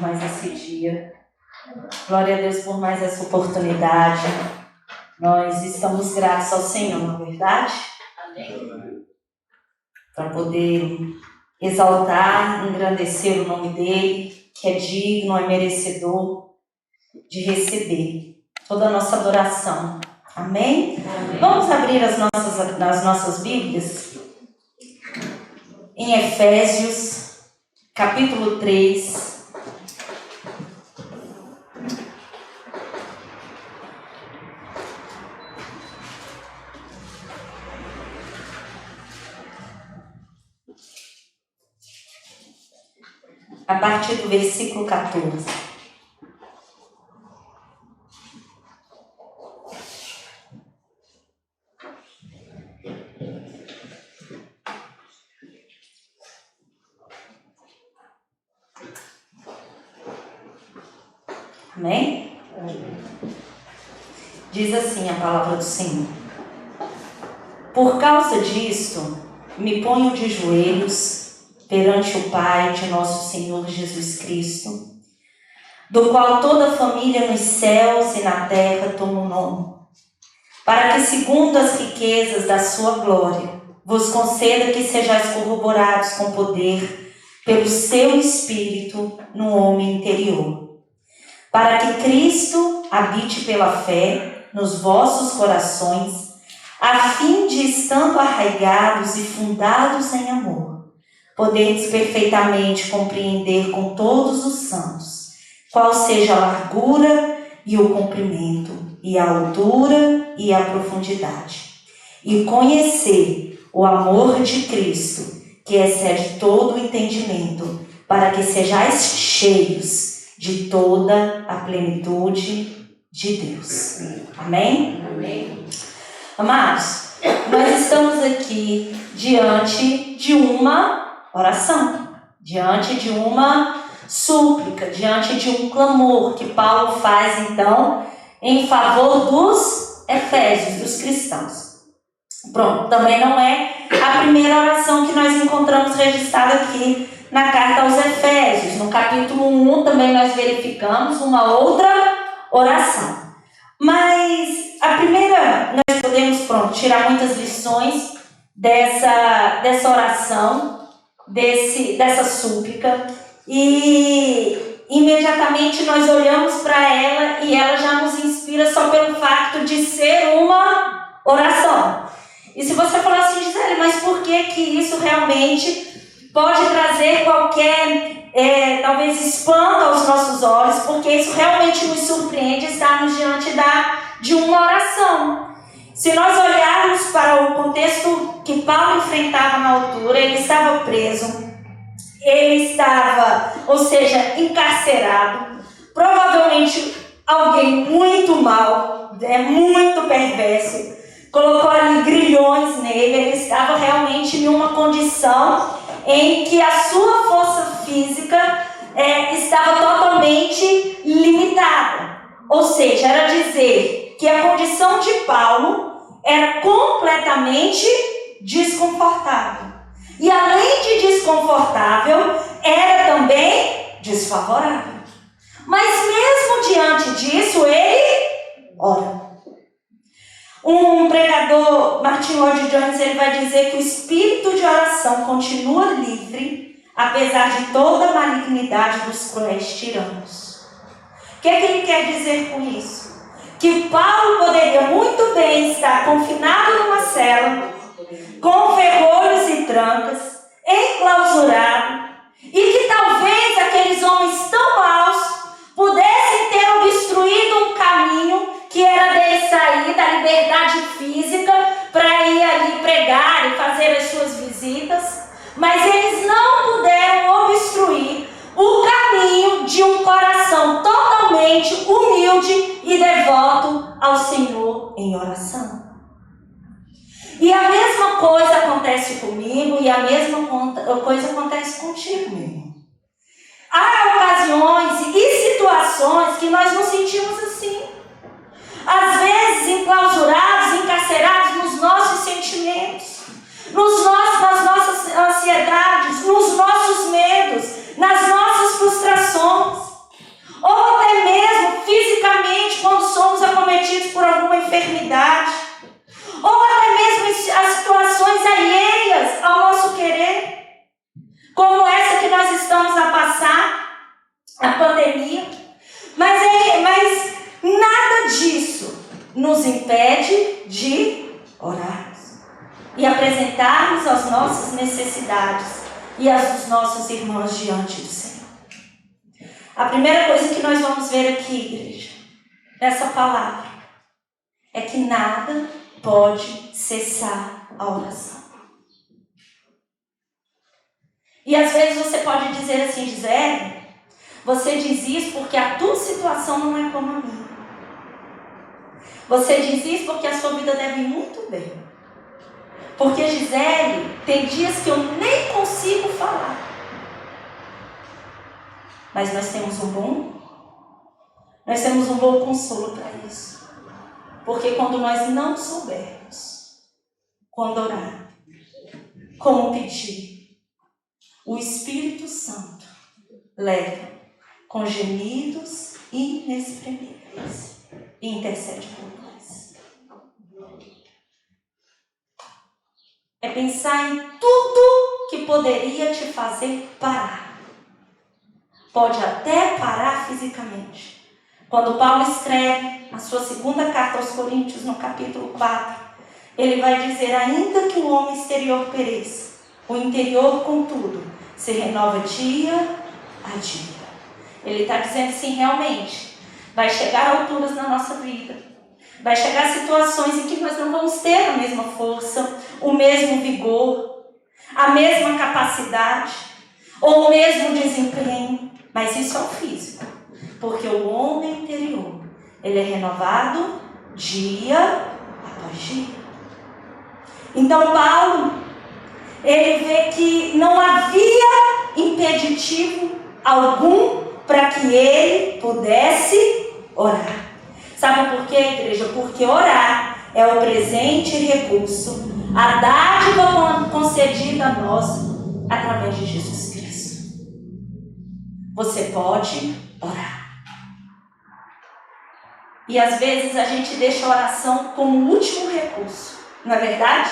por mais esse dia. Glória a Deus por mais essa oportunidade. Nós estamos gratos ao Senhor, não é verdade? Amém. Para poder exaltar, engrandecer o nome dEle, que é digno, é merecedor de receber toda a nossa adoração. Amém? Amém. Vamos abrir as nossas Bíblias em Efésios, capítulo 3. A partir do versículo 14. Amém? Diz assim a palavra do Senhor: por causa disto, me ponho de joelhos perante o Pai de nosso Senhor Jesus Cristo, do qual toda a família nos céus e na terra toma o nome, para que, segundo as riquezas da sua glória, vos conceda que sejais corroborados com poder pelo seu Espírito no homem interior, para que Cristo habite pela fé nos vossos corações, a fim de, estando arraigados e fundados em amor, podeis perfeitamente compreender com todos os santos qual seja a largura e o comprimento, e a altura e a profundidade, e conhecer o amor de Cristo, que excede todo o entendimento, para que sejais cheios de toda a plenitude de Deus. Amém? Amém. Amados, nós estamos aqui diante de uma oração, diante de uma súplica, diante de um clamor que Paulo faz então em favor dos efésios, dos cristãos. Pronto, também não é a primeira oração que nós encontramos registrada aqui na carta aos Efésios. No capítulo 1 também nós verificamos uma outra oração. Mas a primeira, nós podemos tirar muitas lições dessa oração, dessa súplica, e imediatamente nós olhamos para ela e ela já nos inspira só pelo fato de ser uma oração. E se você falar assim, Gisele, mas por que isso realmente pode trazer qualquer, talvez, espanto aos nossos olhos? Porque isso realmente nos surpreende estarmos diante de uma oração. Se nós olharmos para o contexto que Paulo enfrentava na altura, ele estava preso, ele estava, ou seja, encarcerado, provavelmente alguém muito mau, muito perverso, colocou ali grilhões nele, ele estava realmente em uma condição em que a sua força física estava totalmente limitada. Ou seja, era dizer que a condição de Paulo era completamente desconfortável. E além de desconfortável, era também desfavorável. Mas mesmo diante disso, ele ora. Um pregador, Martin Lloyd-Jones, ele vai dizer que o espírito de oração continua livre, apesar de toda a malignidade dos cruéis tiranos. O que ele quer dizer com isso? Que Paulo poderia muito bem estar confinado numa cela, com ferrolhos e trancas, enclausurado, e que talvez aqueles homens tão maus pudessem ter obstruído um caminho que era dele sair da liberdade física para ir ali pregar e fazer as suas visitas, mas eles não puderam obstruir o caminho de um coração totalmente humilde e devoto ao Senhor em oração. E a mesma coisa acontece comigo e a mesma coisa acontece contigo, meu irmão. Há ocasiões e situações que nós nos sentimos assim. Às vezes enclausurados, encarcerados nos nossos sentimentos, nas nossas ansiedades, nos nossos medos, nas nossas frustrações. orarmos e apresentarmos as nossas necessidades e as dos nossos irmãos diante do Senhor. A primeira coisa que nós vamos ver aqui, igreja, nessa palavra, é que nada pode cessar a oração. E às vezes você pode dizer assim, Gisele, você diz isso porque a tua situação não é como a minha. Você diz isso porque a sua vida deve ir muito bem. Porque, Gisele, tem dias que eu nem consigo falar. Mas nós temos um bom consolo para isso. Porque quando nós não soubermos quando orar, como pedir, o Espírito Santo leva com gemidos inexprimíveis e intercede por nós. É pensar em tudo que poderia te fazer parar. Pode até parar fisicamente. Quando Paulo escreve a sua segunda carta aos Coríntios, no capítulo 4, ele vai dizer, ainda que o homem exterior pereça, o interior, contudo, se renova dia a dia. Ele está dizendo assim, realmente, vai chegar alturas na nossa vida, vai chegar situações em que nós não vamos ter a mesma força, o mesmo vigor, a mesma capacidade, ou o mesmo desempenho, mas isso é o físico, porque o homem interior, ele é renovado dia após dia. Então Paulo, ele vê que não havia impeditivo algum para que ele pudesse orar. Sabe por quê, igreja? Porque orar é o presente e recurso, a dádiva concedida a nós através de Jesus Cristo. Você pode orar. E às vezes a gente deixa a oração como último recurso, não é verdade?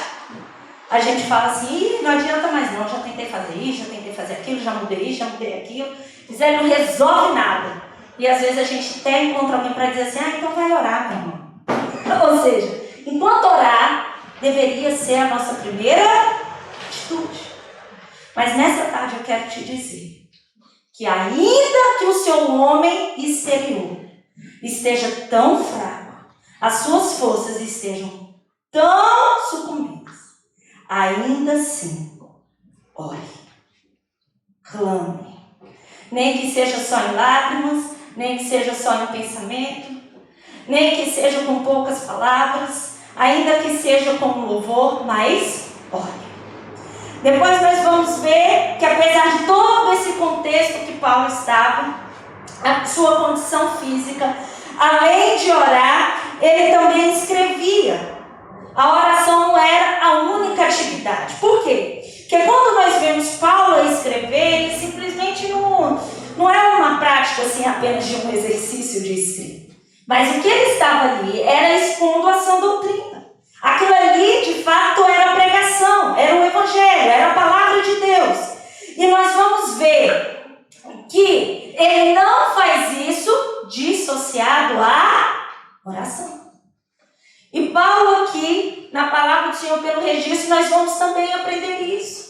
A gente fala assim, não adianta mais não, já tentei fazer isso, já tentei fazer aquilo, já mudei isso, já mudei aquilo. Ele não resolve nada. E às vezes a gente até encontra alguém para dizer assim, então vai orar, meu irmão. Ou seja, enquanto orar, deveria ser a nossa primeira atitude. Mas nessa tarde eu quero te dizer que ainda que o seu homem exterior esteja tão fraco, as suas forças estejam tão sucumbidas, ainda assim, ore, clame. Nem que seja só em lágrimas, nem que seja só em pensamento, nem que seja com poucas palavras, ainda que seja com louvor, mas ore. Depois nós vamos ver que apesar de todo esse contexto que Paulo estava, a sua condição física, além de orar, ele também escrevia. A oração não era a única atividade. Por quê? Porque quando nós vemos Paulo escrever, ele simplesmente não é uma prática assim apenas de um exercício de escrita. Mas o que ele estava ali era expondo a sã doutrina. Aquilo ali, de fato, era a pregação, era o evangelho, era a palavra de Deus. E nós vamos ver que ele não faz isso dissociado à oração. E Paulo aqui, na palavra do Senhor pelo registro, nós vamos também aprender isso.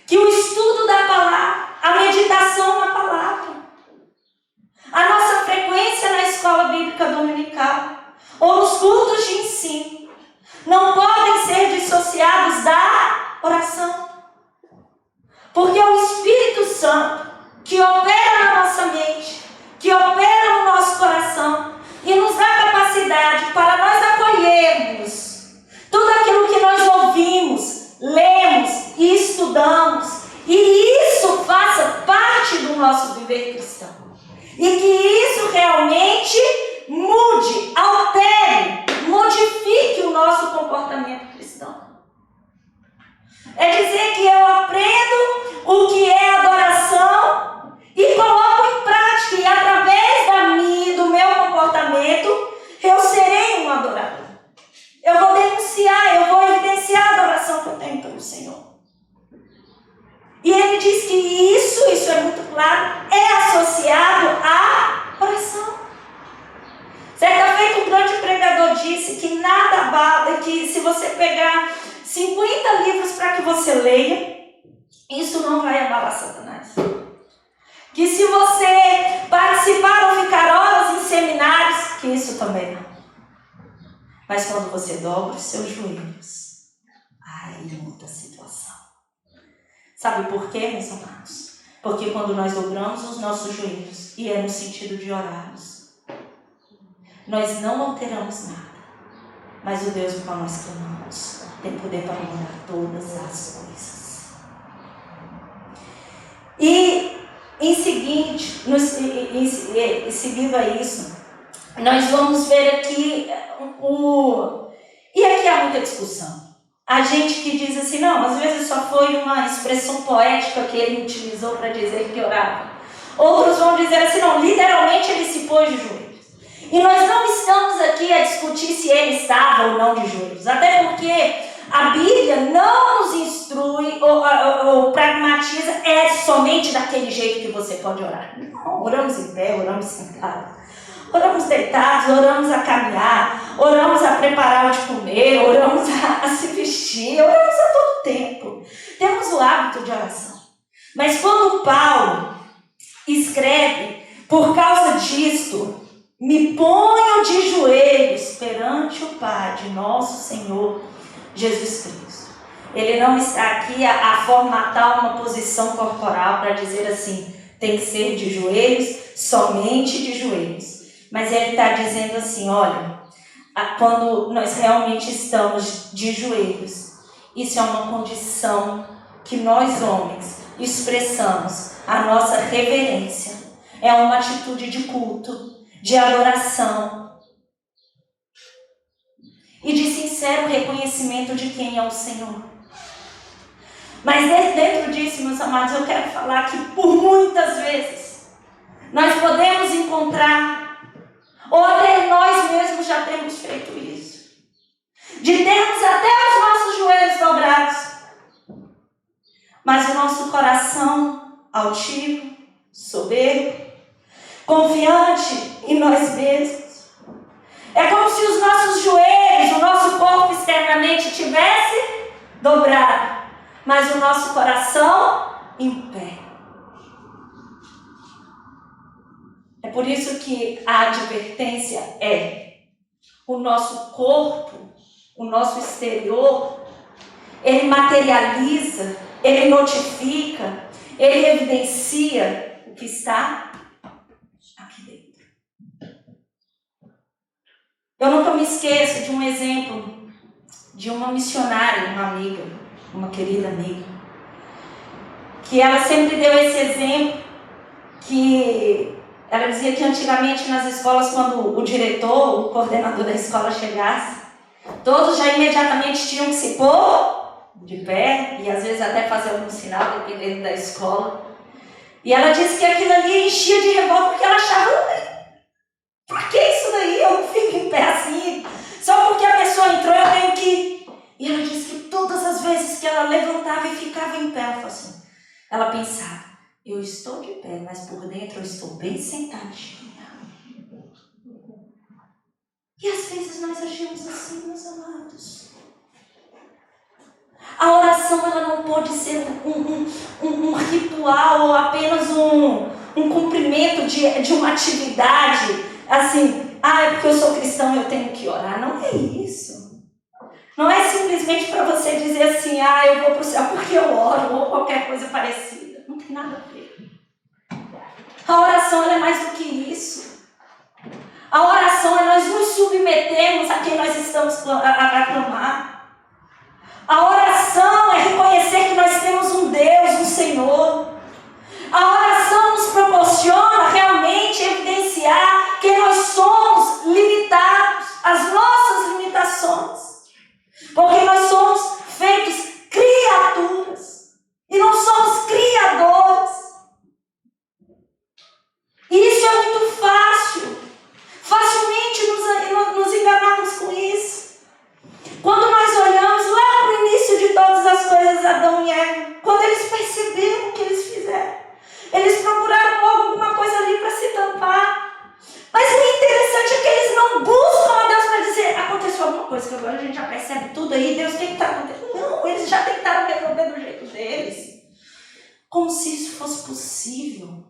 Que o estudo da palavra, a meditação na palavra, a nossa frequência na escola bíblica dominical, ou nos cultos de ensino, não podem ser dissociados da oração. Porque é o Espírito Santo que opera na nossa mente, que opera no nosso coração e nos dá capacidade para nós acolhermos tudo aquilo que nós ouvimos, lemos e estudamos, e isso faça parte do nosso viver cristão. E que isso realmente mude, altere, modifique o nosso comportamento cristão. É dizer que eu aprendo o que é adoração e coloco em prática, e através do meu comportamento, eu serei um adorador. Eu vou denunciar, eu vou evidenciar a adoração que eu tenho pelo Senhor. E ele diz que isso é muito claro, é associado à oração. Certa feita, um grande pregador disse que nada abala, que se você pegar 50 livros para que você leia, isso não vai abalar Satanás. Que se você participar ou ficar horas em seminários, que isso também não. Mas quando você dobra os seus joelhos, aí muda a situação. Sabe por quê, meus amados? Porque quando nós dobramos os nossos joelhos, e é no sentido de orarmos, nós não alteramos nada. Mas o Deus do qual nós clamamos tem poder para mudar todas as coisas. E em seguindo a isso, nós vamos ver aqui e aqui há muita discussão. A gente que diz assim, não, às vezes só foi uma expressão poética que ele utilizou para dizer que orava. Outros vão dizer assim, não, literalmente ele se pôs de joelhos. E nós não estamos aqui a discutir se ele estava ou não de joelhos. Até porque a Bíblia não nos instrui ou pragmatiza somente daquele jeito que você pode orar. Não, oramos em pé, oramos sentados. Oramos deitados, oramos a caminhar, oramos a preparar o de comer, oramos a se vestir, oramos a todo tempo. Temos o hábito de oração. Mas quando Paulo escreve, por causa disto, me ponho de joelhos perante o Pai de nosso Senhor Jesus Cristo. Ele não está aqui a formatar uma posição corporal para dizer assim, tem que ser de joelhos, somente de joelhos. Mas ele está dizendo assim, olha, quando nós realmente estamos de joelhos, isso é uma condição que nós homens expressamos a nossa reverência. É uma atitude de culto, de adoração e de sincero reconhecimento de quem é o Senhor. Mas dentro disso, meus amados, eu quero falar que por muitas vezes nós podemos encontrar, ou até nós mesmos já temos feito isso, de termos até os nossos joelhos dobrados, mas o nosso coração altivo, soberbo, confiante em nós mesmos. É como se os nossos joelhos, o nosso corpo externamente tivesse dobrado, mas o nosso coração em pé. É por isso que a advertência é: o nosso corpo, o nosso exterior, ele materializa, ele notifica, ele evidencia o que está aqui dentro. Eu nunca me esqueço de um exemplo de uma missionária, uma amiga, uma querida amiga, que ela sempre deu esse exemplo, que ela dizia que antigamente nas escolas, quando o diretor, o coordenador da escola chegasse, todos já imediatamente tinham que se pôr de pé e às vezes até fazer algum sinal, dependendo da escola. E ela disse que aquilo ali enchia de revolta porque ela achava, por que isso daí? Eu não fico em pé assim, só porque a pessoa entrou eu tenho que ir. E ela disse que todas as vezes que ela levantava e ficava em pé, ela falou assim, ela pensava, eu estou de pé, mas por dentro eu estou bem sentadinha. E às vezes nós agimos assim, meus amados. A oração ela não pode ser um ritual ou apenas um cumprimento de uma atividade assim, é porque eu sou cristão eu tenho que orar. Não é isso. Não é simplesmente para você dizer assim, eu vou para o céu porque eu oro ou qualquer coisa parecida. Não tem nada a ver. A oração ela é mais do que isso. A oração é nós nos submetermos a quem nós estamos a clamar. A oração é reconhecer que nós temos um Deus, um Senhor. A oração nos proporciona realmente evidenciar que nós somos limitados, as nossas limitações. Porque nós somos feitos criaturas e não somos criadores. E isso é muito fácil. Facilmente nos enganamos com isso. Quando nós olhamos lá para o início de todas as coisas, Adão e Eva, quando eles perceberam o que eles fizeram, eles procuraram logo alguma coisa ali para se tampar. Mas o interessante é que eles não coisa que agora a gente já percebe tudo aí, Deus tem que estar acontecendo. Não, eles já tentaram resolver do jeito deles. Como se isso fosse possível.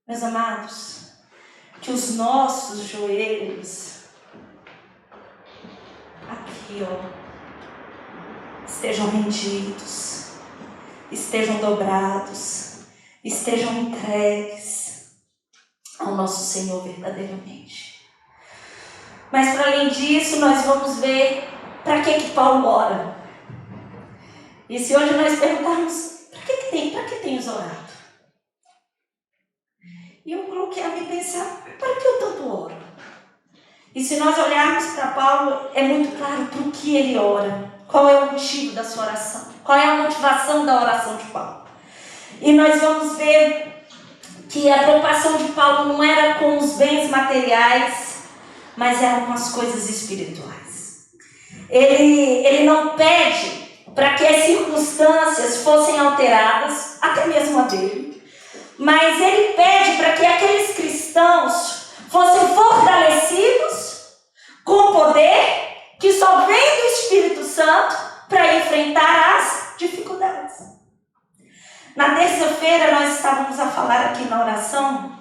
Meus amados, que os nossos joelhos, aqui, estejam rendidos, estejam dobrados, estejam entregues ao nosso Senhor verdadeiramente. Mas para além disso, nós vamos ver para que Paulo ora. E se hoje nós perguntarmos, para que tens orado? E eu coloquei a me pensar, para que eu tanto oro? E se nós olharmos para Paulo, é muito claro para o que ele ora. Qual é o motivo da sua oração? Qual é a motivação da oração de Paulo? E nós vamos ver que a preocupação de Paulo não era com os bens materiais, mas era com as coisas espirituais. Ele não pede para que as circunstâncias fossem alteradas, até mesmo a dele, mas ele pede para que aqueles cristãos fossem fortalecidos com o poder que só vem do Espírito Santo para enfrentar as dificuldades. Na terça-feira nós estávamos a falar aqui na oração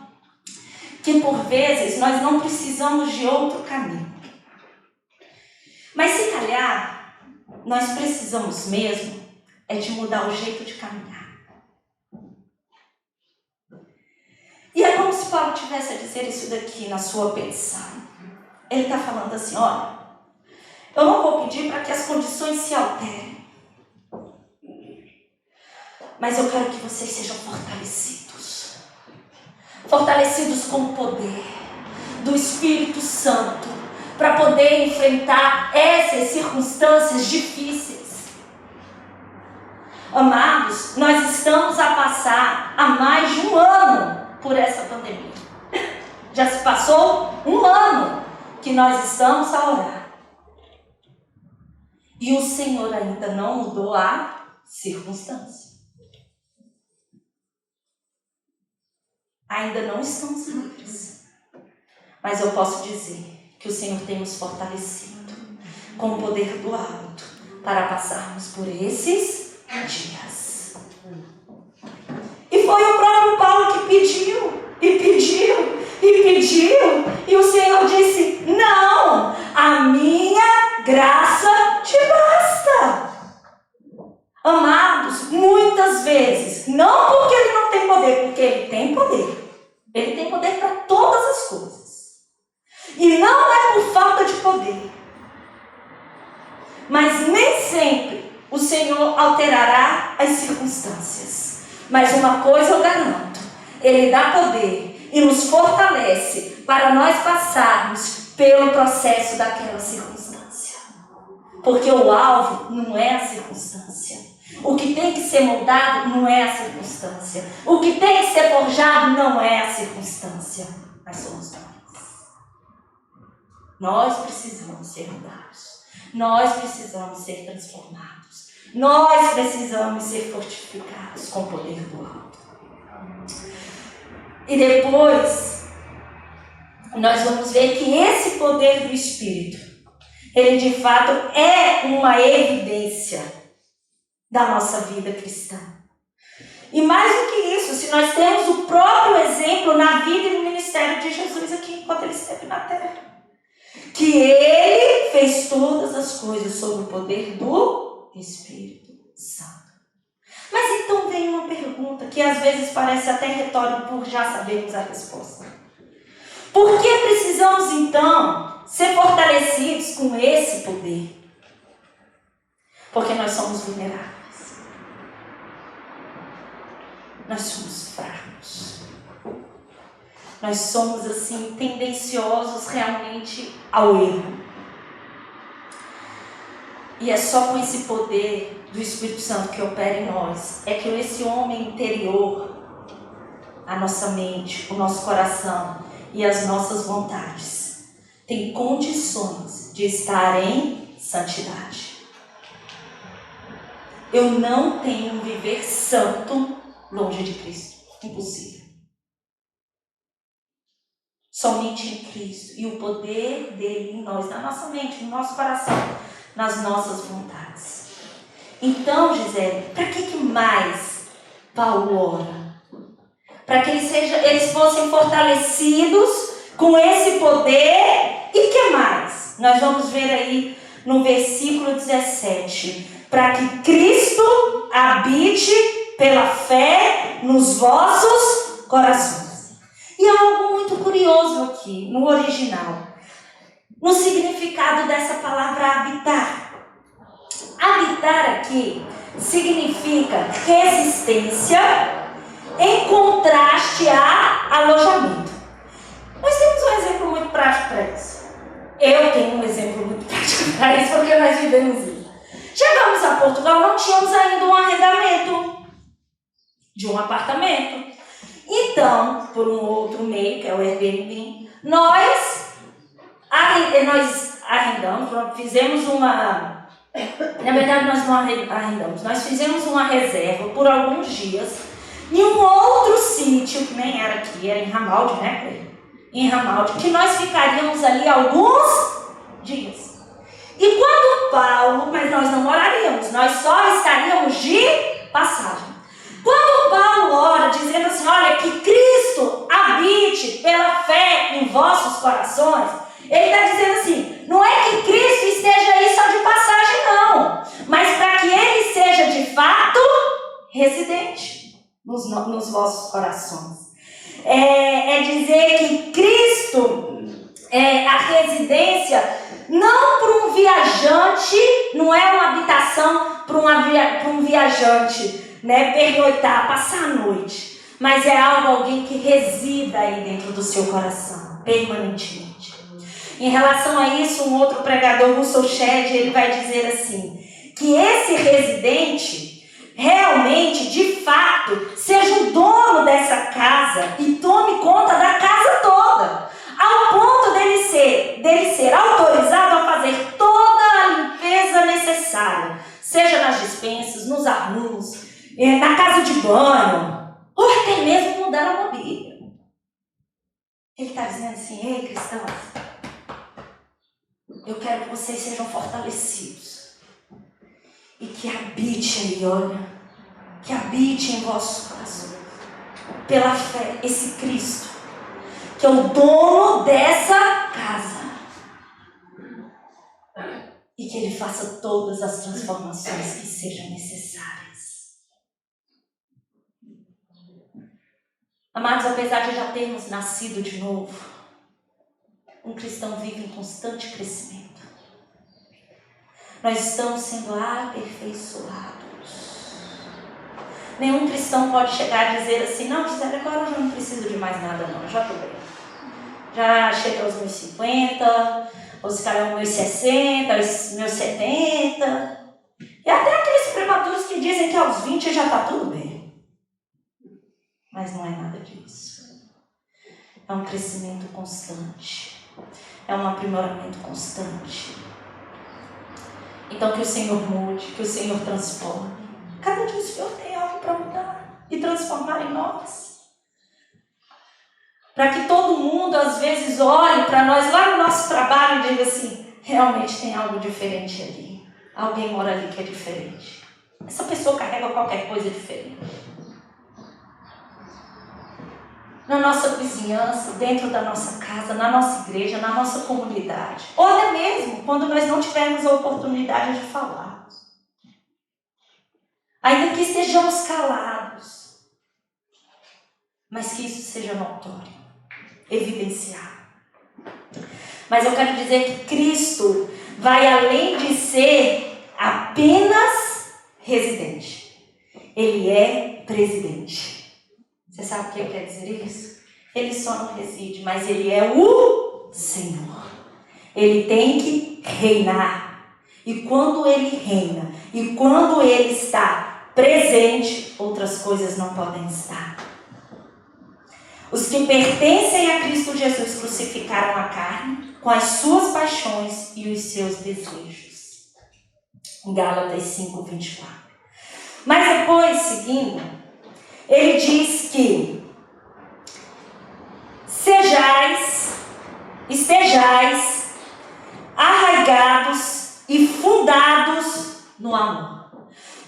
que por vezes nós não precisamos de outro caminho. Mas se calhar nós precisamos mesmo é de mudar o jeito de caminhar. E é como se Paulo tivesse a dizer isso daqui na sua pensão. Ele está falando assim, olha, eu não vou pedir para que as condições se alterem, mas eu quero que vocês sejam fortalecidos. Fortalecidos com o poder do Espírito Santo, para poder enfrentar essas circunstâncias difíceis. Amados, nós estamos a passar há mais de um ano por essa pandemia. Já se passou um ano que nós estamos a orar. E o Senhor ainda não mudou a circunstância. Ainda não estamos livres. Mas eu posso dizer que o Senhor tem nos fortalecido com o poder do alto para passarmos por esses dias. E foi o próprio Paulo que pediu, e o Senhor disse, não, a minha graça te basta. Amados, muitas vezes, não porque ele não tem poder, porque ele tem poder. Ele tem poder para todas as coisas. E não é por falta de poder. Mas nem sempre o Senhor alterará as circunstâncias. Mas uma coisa eu garanto, Ele dá poder e nos fortalece para nós passarmos pelo processo daquela circunstância. Porque o alvo não é a circunstância. O que tem que ser moldado não é a circunstância. O que tem que ser forjado não é a circunstância. Mas somos nós. Nós precisamos ser mudados. Nós precisamos ser transformados. Nós precisamos ser fortificados com o poder do alto. E depois, nós vamos ver que esse poder do Espírito, ele de fato é uma evidência da nossa vida cristã. E mais do que isso, se nós temos o próprio exemplo na vida e no ministério de Jesus aqui enquanto ele esteve na terra. Que ele fez todas as coisas sob o poder do Espírito Santo. Mas então vem uma pergunta que às vezes parece até retórica por já sabermos a resposta. Por que precisamos então ser fortalecidos com esse poder? Porque nós somos vulneráveis. Nós somos fracos. Nós somos assim tendenciosos realmente ao erro. E é só com esse poder do Espírito Santo que opera em nós, é que esse homem interior, a nossa mente, o nosso coração e as nossas vontades tem condições de estar em santidade. Eu não tenho um viver santo longe de Cristo. Impossível. somente em Cristo. E o poder dele em nós, na nossa mente, no nosso coração, nas nossas vontades. Então, Gisele, para que mais Paulo ora? Para que eles fossem fortalecidos com esse poder. E que mais? Nós vamos ver aí no versículo 17. Para que Cristo habite pela fé nos vossos corações. E há algo muito curioso aqui, no original. No significado dessa palavra habitar. Habitar aqui significa resistência em contraste a alojamento. Nós temos um exemplo muito prático para isso. Eu tenho um exemplo muito prático para isso, porque nós vivemos isso. Chegamos a Portugal, não tínhamos ainda um arrendamento de um apartamento. Então, por um outro meio, que é o Airbnb, nós arrendamos, fizemos uma... Na verdade, nós não arrendamos, nós fizemos uma reserva por alguns dias em um outro sítio, que nem era aqui, era em Ramalde, né? Em Ramalde, que nós ficaríamos ali alguns dias. E quando Paulo, mas nós não moraríamos, nós só estaríamos de passagem. Quando Paulo ora, dizendo assim, olha, que Cristo habite pela fé em vossos corações, ele está dizendo assim, não é que Cristo esteja aí só de passagem, não, mas para que ele seja de fato residente nos vossos corações. É dizer que Cristo é a residência, não para um viajante, não é uma habitação para um viajante, né, pernoitar, passar a noite, mas é alguém que resida aí dentro do seu coração, permanentemente. Em relação a isso, um outro pregador, Russell Shedd, ele vai dizer assim, que esse residente realmente, de fato, seja o dono dessa casa e tome conta da casa toda, ao ponto dele ser autorizado a fazer toda a limpeza necessária, seja nas despensas, nos arrumos, na casa de banho, ou até mesmo mudar a mobília. Ele está dizendo assim, ei, cristãos, eu quero que vocês sejam fortalecidos. E que habite aí, olha, que habite em vossos corações, pela fé, esse Cristo, que é o dono dessa casa, e que Ele faça todas as transformações que sejam necessárias. Amados, apesar de já termos nascido de novo, um cristão vive em constante crescimento. Nós estamos sendo aperfeiçoados. Nenhum cristão pode chegar e dizer assim, não, Gisele, agora eu já não preciso de mais nada não, já estou bem. Já chego aos meus 50, ou se calhar aos meus 60, aos meus 70. E até aqueles prematuros que dizem que aos 20 já está tudo bem. Mas não é nada disso. É um crescimento constante. É um aprimoramento constante. Então que o Senhor mude, que o Senhor transforme. Cada dia o Senhor tem algo para mudar e transformar em nós. Para que todo mundo às vezes olhe para nós lá no nosso trabalho e diga assim, realmente tem algo diferente ali. Alguém mora ali que é diferente. Essa pessoa carrega qualquer coisa diferente. Na nossa vizinhança, dentro da nossa casa, na nossa igreja, na nossa comunidade. Ou até mesmo quando nós não tivermos a oportunidade de falar. Ainda que estejamos calados. Mas que isso seja notório, evidenciado. Mas eu quero dizer que Cristo vai além de ser apenas residente. Ele é presidente. Você sabe o que quer dizer isso? Ele só não reside, mas Ele é o Senhor. Ele tem que reinar. E quando Ele reina, e quando Ele está presente, outras coisas não podem estar. Os que pertencem a Cristo Jesus crucificaram a carne com as suas paixões e os seus desejos. Em Gálatas 5:24. Mas depois, seguindo, ele diz que estejais arraigados e fundados no amor.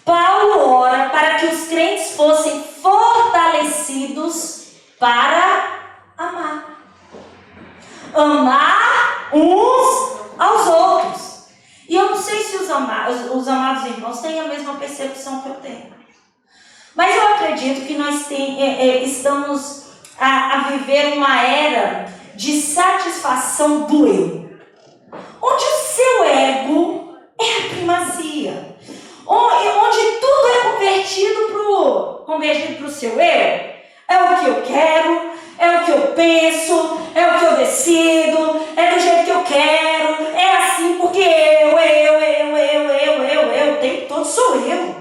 Paulo ora para que os crentes fossem fortalecidos para amar. Amar uns aos outros. E eu não sei se os amados irmãos têm a mesma percepção que eu tenho. Mas eu acredito que nós estamos a viver uma era de satisfação do eu. Onde o seu ego é a primazia. Onde tudo é convertido para o seu eu. É o que eu quero, é o que eu penso, é o que eu decido, é do jeito que eu quero, é assim porque eu, o tempo todo sou eu.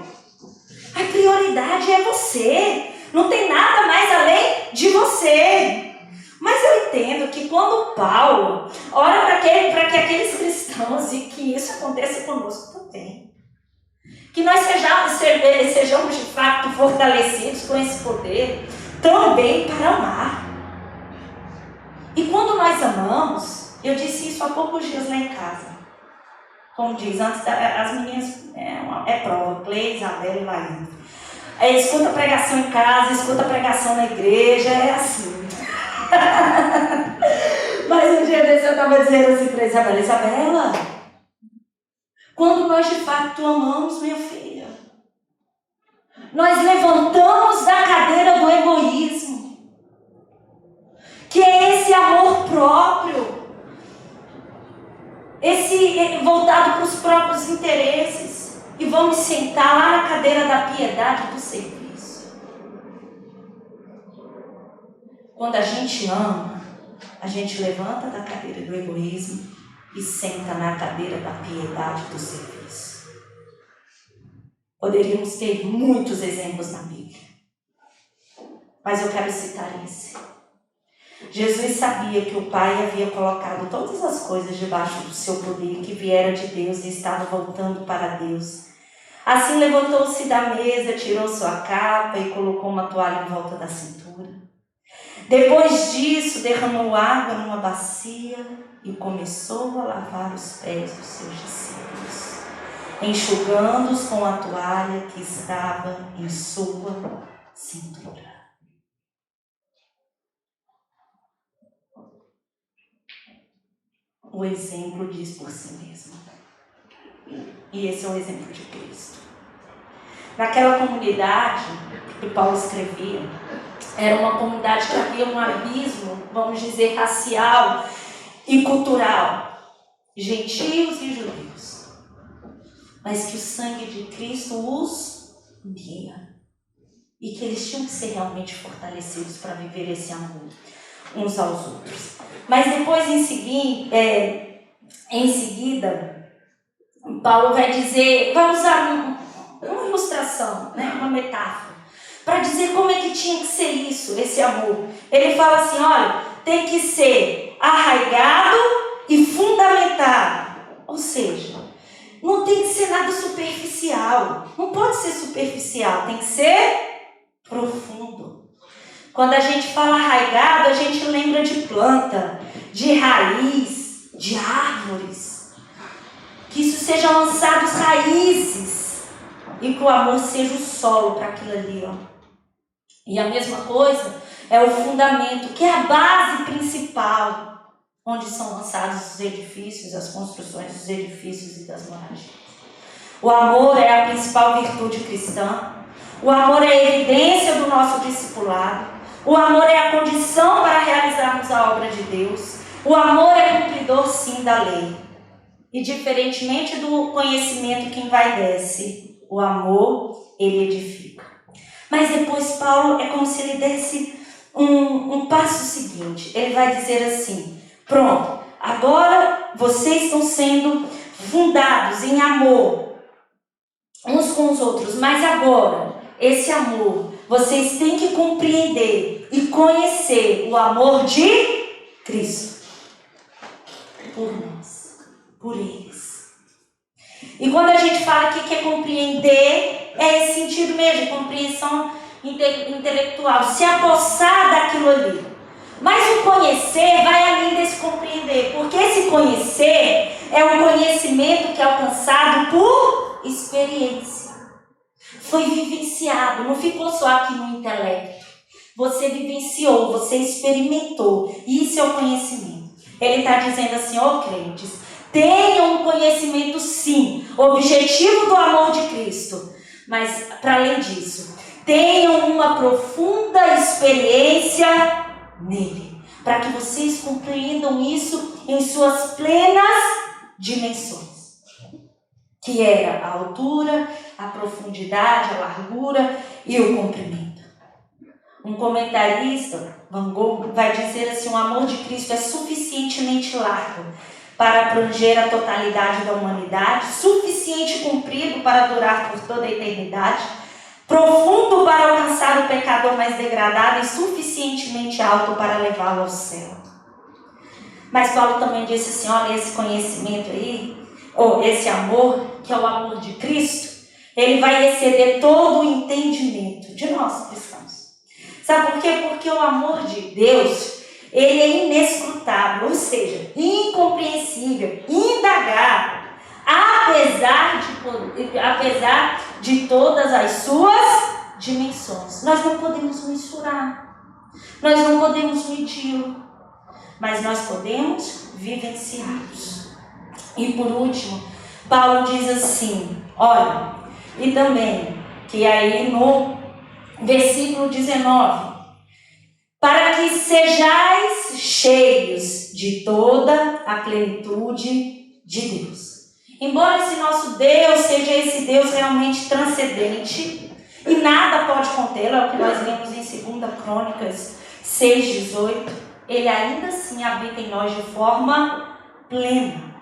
A prioridade é você, não tem nada mais além de você. Mas eu entendo que quando Paulo ora para que aqueles cristãos, e que isso aconteça conosco também, que nós sejamos de fato fortalecidos com esse poder também para amar. E quando nós amamos, eu disse isso há poucos dias lá em casa. Como diz, antes as meninas, é prova, Cleide, Isabela e Laís. Escuta a pregação em casa, escuta a pregação na igreja, é assim. Mas um dia desse eu estava dizendo assim para Isabela, quando nós de fato amamos, minha filha, nós levantamos da cadeira do egoísmo, que é esse amor próprio, esse voltado para os próprios interesses, e vamos sentar lá na cadeira da piedade do serviço. Quando a gente ama, a gente levanta da cadeira do egoísmo e senta na cadeira da piedade do serviço. Poderíamos ter muitos exemplos na Bíblia, mas eu quero citar esse. Jesus sabia que o Pai havia colocado todas as coisas debaixo do seu poder, que viera de Deus e estava voltando para Deus. Assim levantou-se da mesa, tirou sua capa e colocou uma toalha em volta da cintura. Depois disso, derramou água numa bacia e começou a lavar os pés dos seus discípulos, enxugando-os com a toalha que estava em sua cintura. O exemplo diz por si mesmo. E esse é o exemplo de Cristo. Naquela comunidade que Paulo escrevia, era uma comunidade que havia um abismo, vamos dizer, racial e cultural. Gentios e judeus. Mas que o sangue de Cristo os unia. E que eles tinham que ser realmente fortalecidos para viver esse amor uns aos outros. Mas depois, em seguida, Paulo vai dizer, vai usar uma ilustração, uma metáfora, para dizer como é que tinha que ser isso, esse amor. Ele fala assim, olha, tem que ser arraigado e fundamentado. Ou seja, não tem que ser nada superficial. Não pode ser superficial, tem que ser profundo. Quando a gente fala arraigado, a gente lembra de planta, de raiz, de árvores. Que isso sejam lançados raízes e que o amor seja o solo para aquilo ali. E a mesma coisa é o fundamento, que é a base principal, onde são lançados os edifícios, as construções dos edifícios e das moradias. O amor é a principal virtude cristã. O amor é a evidência do nosso discipulado. O amor é a condição para realizarmos a obra de Deus. O amor é cumpridor, sim, da lei. E diferentemente do conhecimento que envaidece, o amor, ele edifica. Mas depois Paulo é como se ele desse um passo seguinte. Ele vai dizer assim, pronto, agora vocês estão sendo fundados em amor uns com os outros, mas agora, esse amor, vocês têm que compreender e conhecer o amor de Cristo. Por nós, por eles. E quando a gente fala aqui que é compreender, é esse sentido mesmo, compreensão intelectual, se apossar daquilo ali. Mas o conhecer vai além desse compreender, porque esse conhecer é um conhecimento que é alcançado por experiência. Foi vivenciado, não ficou só aqui no intelecto. Você vivenciou, você experimentou. Isso é o conhecimento. Ele está dizendo assim, ó crentes, tenham um conhecimento sim, objetivo do amor de Cristo. Mas, para além disso, tenham uma profunda experiência nele. Para que vocês compreendam isso em suas plenas dimensões. Que era a altura, a profundidade, a largura e o comprimento. Um comentarista, Van Gogh, vai dizer assim, o amor de Cristo é suficientemente largo para abranger a totalidade da humanidade, suficiente e comprido para durar por toda a eternidade, profundo para alcançar o pecador mais degradado e suficientemente alto para levá-lo ao céu. Mas Paulo também disse assim, olha, esse conhecimento aí, ou esse amor, que é o amor de Cristo, ele vai exceder todo o entendimento de nós cristãos. Sabe por quê? Porque o amor de Deus, ele é inescrutável, ou seja, incompreensível, indagável, apesar de todas as suas dimensões. Nós não podemos mensurar, nós não podemos medi-lo, mas nós podemos vivenciá-los. E por último, Paulo diz assim, olha, e também, que aí no versículo 19, para que sejais cheios de toda a plenitude de Deus. Embora esse nosso Deus seja esse Deus realmente transcendente, e nada pode contê-lo, é o que nós lemos em 2 Crônicas 6:18, ele ainda assim habita em nós de forma plena.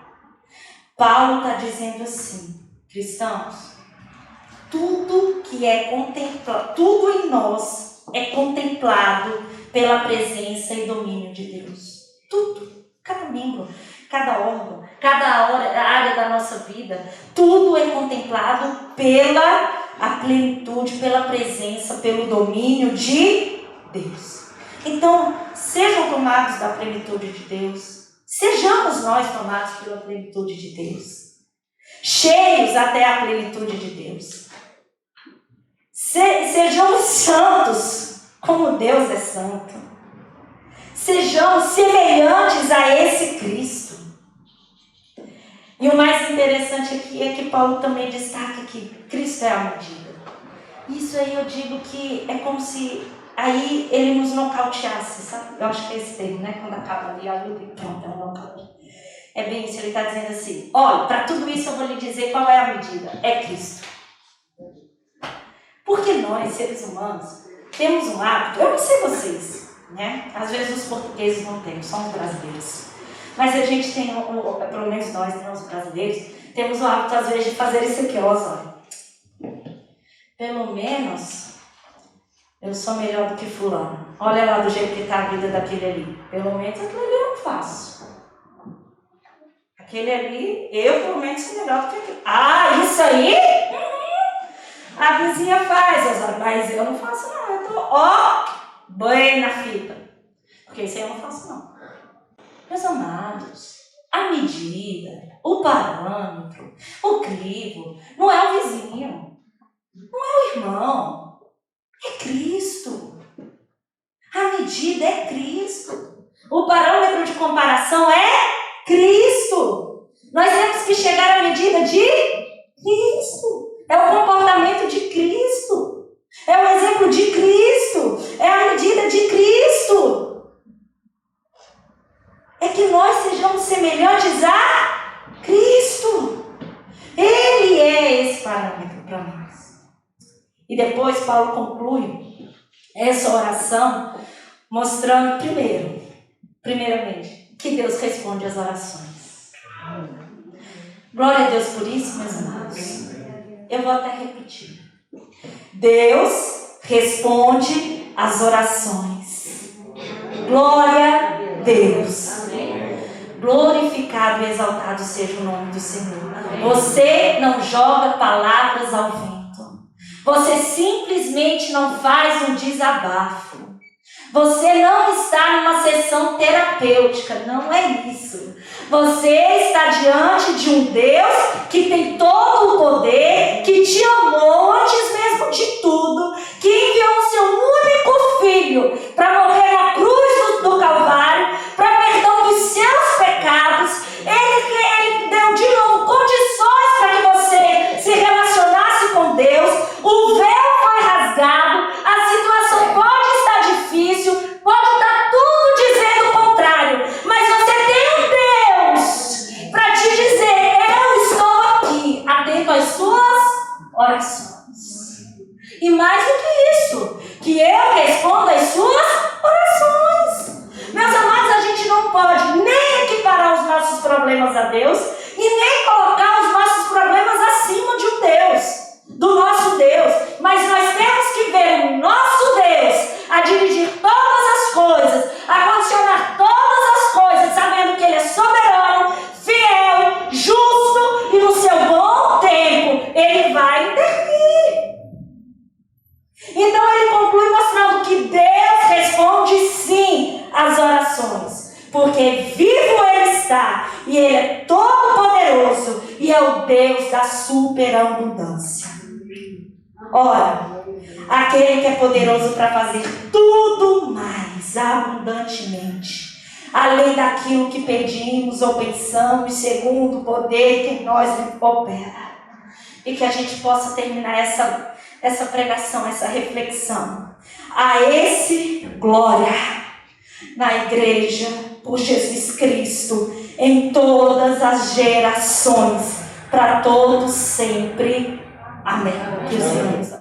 Paulo está dizendo assim, cristãos, tudo que é contemplado, tudo em nós é contemplado pela presença e domínio de Deus. Tudo, cada membro, cada órgão, cada área da nossa vida, tudo é contemplado pela a plenitude, pela presença, pelo domínio de Deus. Então, sejam tomados da plenitude de Deus. Sejamos nós tomados pela plenitude de Deus. Cheios até a plenitude de Deus. Sejamos santos, como Deus é santo. Sejamos semelhantes a esse Cristo. E o mais interessante aqui é que Paulo também destaca que Cristo é a medida. Isso aí eu digo que é como se aí ele nos nocauteasse, sabe? Eu acho que é esse termo, né? Quando acaba ali a luta e pronto, é um nocaute. É bem isso, ele está dizendo assim, olha, para tudo isso eu vou lhe dizer qual é a medida. É Cristo. Porque nós, seres humanos, temos um hábito, eu não sei vocês, né? Às vezes os portugueses não têm, são os brasileiros. Mas a gente tem, pelo menos nós, né, os brasileiros, temos o hábito às vezes de fazer isso aqui, ó, olha. Pelo menos eu sou melhor do que fulano. Olha lá do jeito que está a vida daquele ali. Pelo menos aquilo ali eu não faço. Aquele ali, eu pelo menos sou melhor do que aquele. Ah, isso aí? A vizinha faz, mas eu não faço não. Eu tô, bem na fita. Porque isso aí eu não faço não. Meus amados, a medida, o parâmetro, o crivo, não é o vizinho, não é o irmão, é Cristo. A medida é Cristo. O parâmetro de comparação é Cristo. Nós temos que chegar à medida de Cristo. É o comportamento de Cristo. É o exemplo de Cristo. É a medida de Cristo. É que nós sejamos semelhantes a Cristo. Ele é esse parâmetro para nós. E depois Paulo conclui essa oração mostrando primeiramente, que Deus responde às orações. Glória a Deus por isso, meus amados. Eu vou até repetir. Deus responde às orações. Glória a Deus. Glorificado e exaltado seja o nome do Senhor. Você não joga palavras ao vento. Você simplesmente não faz um desabafo. Você não está numa sessão terapêutica, não é isso. Você está diante de um Deus que tem todo o poder, que te amou antes mesmo de tudo, que enviou o seu único filho para morrer na cruz do Calvário, para perdão dos seus pecados. Ele deu de novo condições para que você se relacionasse com Deus. O véu foi rasgado, a situação pode estar difícil, pode estar tudo dizendo o contrário, mas você tem um Deus para te dizer: eu estou aqui, atento às suas orações. E mais do que isso, que eu respondo às suas orações. Meus amados, a gente não pode nem equiparar os nossos problemas a Deus e nem colocar os nossos problemas acima de um Deus, do nosso Deus. Mas nós temos que ver o nosso Deus a dirigir todas as coisas, a condicionar todas as coisas, sabendo que Ele é soberano, fiel, justo e no seu bom tempo Ele vai intervir. Então ele conclui mostrando que Deus responde sim às orações, porque vivo Ele está, e Ele é todo poderoso, e é o Deus da superabundância. Ora, aquele que é poderoso para fazer tudo mais abundantemente, além daquilo que pedimos ou pensamos, segundo o poder que em nós opera. E que a gente possa terminar essa pregação, essa reflexão. A esse glória na igreja por Jesus Cristo em todas as gerações, para todos sempre. Amém. Que o Senhor nos